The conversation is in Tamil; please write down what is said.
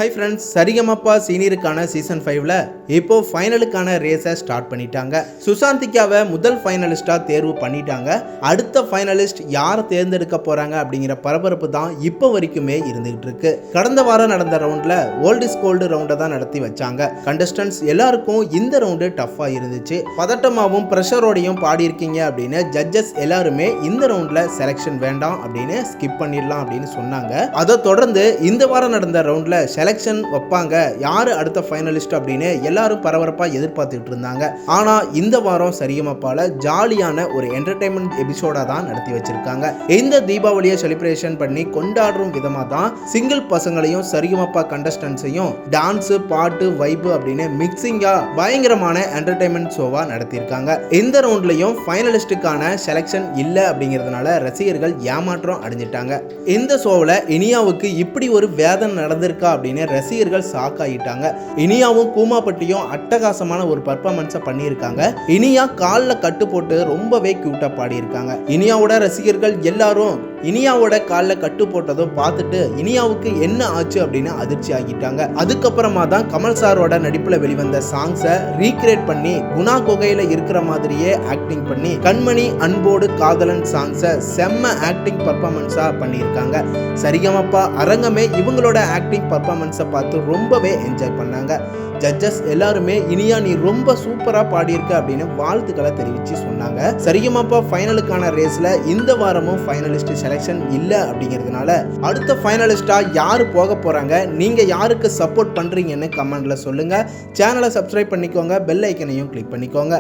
ஹாய் ஃப்ரெண்ட்ஸ், சரிகமப்பா சீனியருக்கான சீசன் 5ல இப்போ ஃபைனலுக்கான ரேஸை ஸ்டார்ட் பண்ணிட்டாங்க. சுசாந்திக்காவை முதல் ஃபைனலிஸ்டாக தேர்வு பண்ணிட்டாங்க. அடுத்த ஃபைனலிஸ்ட் யாரை தேர்ந்தெடுக்க போகிறாங்க அப்படிங்கிற பரபரப்பு தான் இப்போ வரைக்குமே இருந்துகிட்டு இருக்கு. கடந்த வாரம் நடந்த ரவுண்டில் ஓல்ட் இஸ் கோல்டு ரவுண்டை தான் நடத்தி வச்சாங்க. கண்டஸ்டன்ஸ் எல்லாருக்கும் இந்த ரவுண்டு டஃப்பாக இருந்துச்சு. பதட்டமாகவும் ப்ரெஷரோடையும் பாடியிருக்கீங்க அப்படின்னு ஜட்ஜஸ் எல்லாருமே இந்த ரவுண்டில் செலெக்ஷன் வேண்டாம் அப்படின்னு ஸ்கிப் பண்ணிடலாம் அப்படின்னு சொன்னாங்க. அதை தொடர்ந்து இந்த வாரம் நடந்த ரவுண்டில் செலெக்ஷன் வைப்பாங்க, யாரு அடுத்த ஃபைனலிஸ்ட் அப்படின்னு எல்லாரும் பரபரப்பா எதிர்பார்த்துட்டு இருந்தாங்க. ஆனா இந்த வாரம் சரிகமப்பால ஜாலியான ஒரு என்டர்டைன்மெண்ட் எபிசோடா தான் நடத்தி வச்சிருக்காங்க. இந்த தீபாவளியை செலிப்ரேஷன் பண்ணி கொண்டாடுற விதமா தான் சிங்கிள் பசங்களையும் சரிகமப்பா கண்டஸ்டன்ஸையும் டான்ஸ், பாட்டு, வைப்பு அப்படின்னு மிக்சிங்கா பயங்கரமான என்டர்டைன்மெண்ட் ஷோவா நடத்தியிருக்காங்க. இந்த ரவுண்ட்லயும் ஃபைனலிஸ்டுக்கான செலெக்ஷன் இல்ல அப்படிங்கிறதுனால ரசிகர்கள் ஏமாற்றம் அடைஞ்சிட்டாங்க. இந்த ஷோவில் இனியாவுக்கு இப்படி ஒரு வேதனை நடந்திருக்கா அப்படின்னு ரசிகர்கள் ஷாக் ஆகிட்டாங்க. இனியாவும் கூமாப்பட்டியும் அட்டகாசமான ஒரு பர்ஃபார்மன்ஸை பண்ணியிருக்காங்க. இனியா காலில் கட்டு போட்டு ரொம்பவே கியூட்டா பாடியிருக்காங்க. இனியாவோட ரசிகர்கள் எல்லாரும் இனியாவோட காலில் கட்டு போட்டதும் பார்த்துட்டு இனியாவுக்கு என்ன ஆச்சு அப்படின்னு அதிர்ச்சி ஆகிட்டாங்க. அதுக்கப்புறமா தான் கமல் சாரோட நடிப்பில் வெளிவந்த சாங்ஸை ரீக்ரியேட் பண்ணி குணா குகையில இருக்கிற மாதிரியே ஆக்டிங் பண்ணி கண்மணி அன்போடு காதலன் சாங்ஸை செம்ம ஆக்டிங் பர்ஃபார்மன்ஸா பண்ணியிருக்காங்க. சரிகமப்பா அரங்கமே இவங்களோட ஆக்டிங் பர்ஃபார்மன்ஸை பார்த்து ரொம்பவே என்ஜாய் பண்ணாங்க. ஜட்ஜஸ் எல்லாருமே இனியா நீ ரொம்ப சூப்பரா பாடியிருக்க அப்படின்னு வாழ்த்துக்களை தெரிவிச்சு சொன்னாங்க. சரிகமப்பா ஃபைனலுக்கான ரேஸ்ல இந்த வாரமும் ஃபைனலிஸ்ட் செலெக்ஷன் இல்ல அப்படிங்கிறதுனால அடுத்த ஃபைனலிஸ்டா யாரு போக போறாங்க, நீங்க யாருக்கு சப்போர்ட் பண்றீங்கன்னு கமெண்ட்ல சொல்லுங்க. சேனலை சப்ஸ்கிரைப் பண்ணிக்கோங்க, பெல் ஐக்கனையும் கிளிக் பண்ணிக்கோங்க.